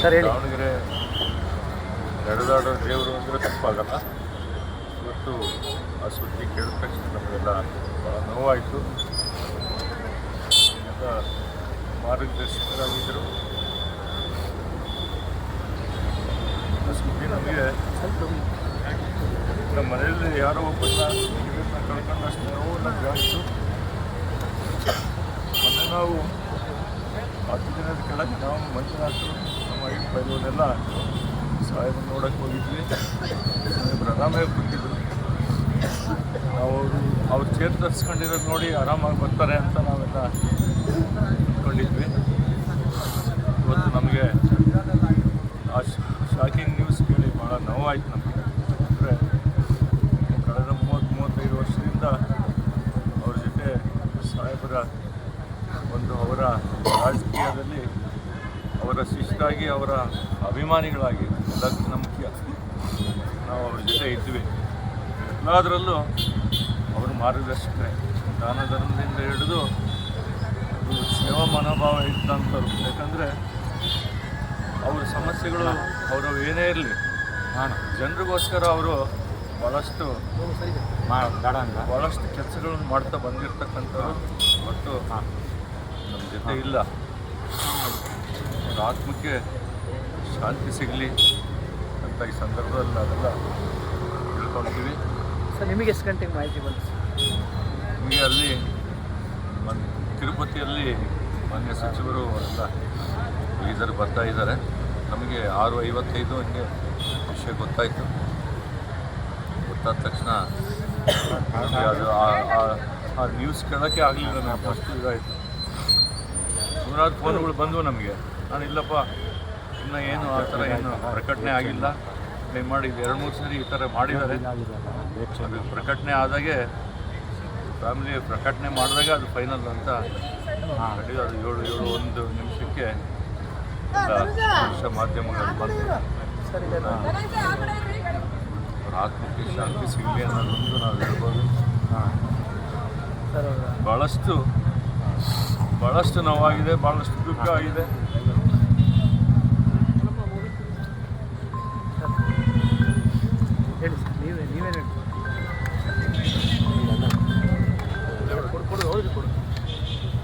ದಾವಣಗೆರೆ ನಡೆದಾಡೋ ದೇವರು ಅಂದರೆ ತಪ್ಪಾಗಲ್ಲ. ಇವತ್ತು ಆ ಸುದ್ದಿ ಕೇಳಿದ ತಕ್ಷಣ ನಮಗೆಲ್ಲ ಭಾಳ ನೋವಾಯಿತು. ಎಲ್ಲ ಮಾರ್ಗದರ್ಶಕರಾಗಿದ್ದರು. ಆ ಸುದ್ದಿ ನಮಗೆ ನಮ್ಮ ಮನೆಯಲ್ಲಿ ಯಾರೋ ಒಬ್ಬರನ್ನ ಕಳ್ಕೊಂಡಷ್ಟು ನೋವು ನಮಗೆ ಆಯಿತು. ಮೊನ್ನೆ ನಾವು 10 ದಿನದ ಕೆಳಗೆ ನಾವು ಮಂಜುನಾಥರು ನಮ್ಮ ಪೈಲವನ್ನೆಲ್ಲ ಸಾಹೇಬ್ ನೋಡೋಕ್ಕೆ ಹೋಗಿದ್ವಿ. ಆರಾಮಾಗಿ ಕೂತಿದ್ರು. ನಾವು ಅವ್ರು ಚೇರ್ ತರಿಸ್ಕೊಂಡಿರೋದು ನೋಡಿ ಆರಾಮಾಗಿ ಬರ್ತಾರೆ ಅಂತ ನಾವೆಲ್ಲ ಅಂದ್ಕೊಂಡಿದ್ವಿ. ಇವತ್ತು ನಮಗೆ ಆ ಶಾಕಿಂಗ್ ನ್ಯೂಸ್ ಕೇಳಿ ಭಾಳ ನೋವಾಯಿತು ನಮಗೆ. ಅಂದರೆ ಕಳೆದ 30-35 ವರ್ಷದಿಂದ ಅವ್ರ ಜೊತೆ ಸಾಹೇಬರ ಅವರ ರಾಜಕೀಯದಲ್ಲಿ ಅವರ ಶಿಷ್ಟಾಗಿ ಅವರ ಅಭಿಮಾನಿಗಳಾಗಿ ಎಲ್ಲದಕ್ಕಿಂತ ಮುಖ್ಯ ನಾವು ಅವ್ರ ಜೊತೆ ಇದ್ವಿ. ಎಲ್ಲದರಲ್ಲೂ ಅವರು ಮಾರ್ಗದರ್ಶಕರೇ. ದಾನ ಧರ್ಮದಿಂದ ಹಿಡಿದು ಸೇವಾ ಮನೋಭಾವ ಇದ್ದಂಥವ್ರು. ಯಾಕಂದರೆ ಅವ್ರ ಸಮಸ್ಯೆಗಳು ಅವರು ಏನೇ ಇರಲಿ ಜನರಿಗೋಸ್ಕರ ಅವರು ಭಾಳಷ್ಟು ಕೆಲಸಗಳನ್ನು ಮಾಡ್ತಾ ಬಂದಿರತಕ್ಕಂಥವ್ರು. ಮತ್ತು ನಮ್ಮ ಜೊತೆ ಇಲ್ಲ. ಅವ್ರ ಆತ್ಮಕ್ಕೆ ಶಾಂತಿ ಸಿಗಲಿ ಅಂತ ಈ ಸಂದರ್ಭದಲ್ಲಿ ನಾವೆಲ್ಲ ತಿಳ್ಕೊಳ್ತೀವಿ. ಸರ್, ನಿಮಗೆ ಎಷ್ಟು ಗಂಟೆಗೆ ಮಾಹಿತಿ ಬಂತು? ನಿಮಗೆ ಅಲ್ಲಿ ತಿರುಪತಿಯಲ್ಲಿ ಮಾನ್ಯ ಸಚಿವರು ಎಲ್ಲ ಲೀಡರ್ ಬರ್ತಾ ಇದ್ದಾರೆ. ನಮಗೆ 6:55 ಹಂಗೆ ವಿಷಯ ಗೊತ್ತಾಯಿತು. ಗೊತ್ತಾದ ತಕ್ಷಣ ಅದು ಆ ನ್ಯೂಸ್ ಕೇಳೋಕ್ಕೆ ಆಗಲಿಲ್ಲ. ನಾವು ಫಸ್ಟ್ ಇದಾಯಿತು. ನೂರಾರು ಫೋನ್ಗಳು ಬಂದವು ನಮಗೆ. ನಾನು ಇಲ್ಲಪ್ಪ, ಇನ್ನು ಏನು ಆ ಥರ ಏನು ಪ್ರಕಟಣೆ ಆಗಿಲ್ಲ, ದಯಮಾಡಿ 2-3 ಸರಿ ಈ ಥರ ಮಾಡಿದ್ದಾರೆ. ಅದು ಪ್ರಕಟಣೆ ಆದಾಗೆ ಫ್ಯಾಮಿಲಿ ಪ್ರಕಟಣೆ ಮಾಡಿದಾಗ ಅದು ಫೈನಲ್ ಅಂತ ಅದು 7-1 ನಿಮಿಷಕ್ಕೆ ಎಲ್ಲ ಮಾಧ್ಯಮಗಳು ಬಂದು ಅವ್ರ ಆತ್ಮಕ್ಕೆ ಶಾಂತಿ ಸಿಗಲಿ ಅನ್ನೋದೊಂದು ನಾವು ಹೇಳ್ಬೋದು. ಭಾಳಷ್ಟು ನೋವಾಗಿದೆ, ಭಾಳಷ್ಟು ದುಃಖ ಆಗಿದೆ. ಹೇಳಿ ಸರ್, ನೀವೇನು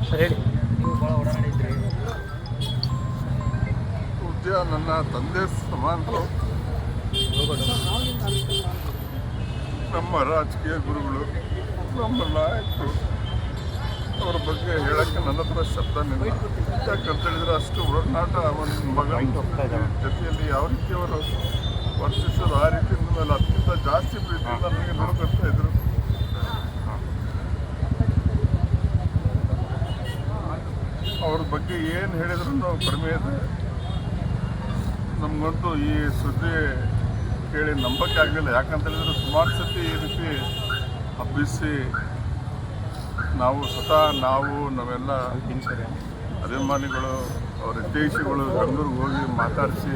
ಸರ್ ಹೇಳಿ. ನೀವು ಭಾಳ ಓಡಾಡಿದ್ರಿ. ಪೂಜ್ಯ ನನ್ನ ತಂದೆ ಸಮಾನರು, ನಮ್ಮ ರಾಜಕೀಯ ಗುರುಗಳು, ನಮ್ಮ ನಾಯಕರು. ಅವ್ರ ಬಗ್ಗೆ ಹೇಳೋಕ್ಕೆ ನನ್ನ ಹತ್ರ ಶಬ್ದನಿಲ್ಲ. ಯಾಕಂತ ಹೇಳಿದ್ರೆ ಅಷ್ಟು ಒಡನಾಟ ಒಂದು ಮಗಳ ಜೊತೆಯಲ್ಲಿ ಯಾವ ರೀತಿ ಅವರು ವರ್ತಿಸೋದು ಆ ರೀತಿ ಮೇಲೆ ಅತ್ಯಂತ ಜಾಸ್ತಿ ಪ್ರೀತಿಯಿಂದ ನನಗೆ ನೋಡ್ಕೊಳ್ತಾ ಇದ್ರು. ಅವ್ರ ಬಗ್ಗೆ ಏನು ಹೇಳಿದ್ರು ನಾವು ಕಡಿಮೆ ಇದೆ. ನಮಗಂತೂ ಈ ಸುದ್ದಿ ಕೇಳಿ ನಂಬಕ್ಕೆ ಆಗಲಿಲ್ಲ. ಯಾಕಂತ ಹೇಳಿದ್ರೆ ಸುಮಾರು ಸತಿ ಈ ರೀತಿ ಹಬ್ಬಿಸಿ ನಾವೆಲ್ಲ ಅಭಿಮಾನಿಗಳು ಅವ್ರ ಹಿತೈಷಿಗಳು ಬೆಂಗಳೂರಿಗೆ ಹೋಗಿ ಮಾತಾಡಿಸಿ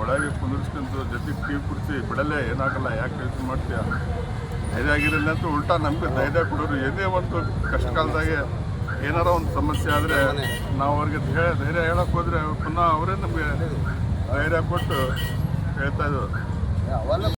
ಒಳಗೆ ಕುಂದಿರ್ಸ್ಕೊಂಡು ಜೊತೆಗೆ ಟೀ ಕುಡಿಸಿ ಬಿಡಲೇ ಏನಾಗಲ್ಲ, ಯಾಕೆ ಯೋಚನೆ ಮಾಡ್ತೀಯ, ಧೈರ್ಯ ಆಗಿರಲಿಲ್ಲ ಅಂತ ಉಲ್ಟಾ ನಮಗೆ ಧೈರ್ಯ ಕೊಡೋರು. ಏನೇ ಒಂದು ಕಷ್ಟ ಕಾಲದಾಗೆ ಏನಾರ ಒಂದು ಸಮಸ್ಯೆ ಆದರೆ ನಾವು ಅವ್ರಿಗೆ ಧೈರ್ಯ ಹೇಳೋಕ್ಕೆ ಹೋದರೆ ಪುನಃ ಅವರೇ ನಮಗೆ ಧೈರ್ಯ ಕೊಟ್ಟು ಹೇಳ್ತಾಯಿದ್ರು.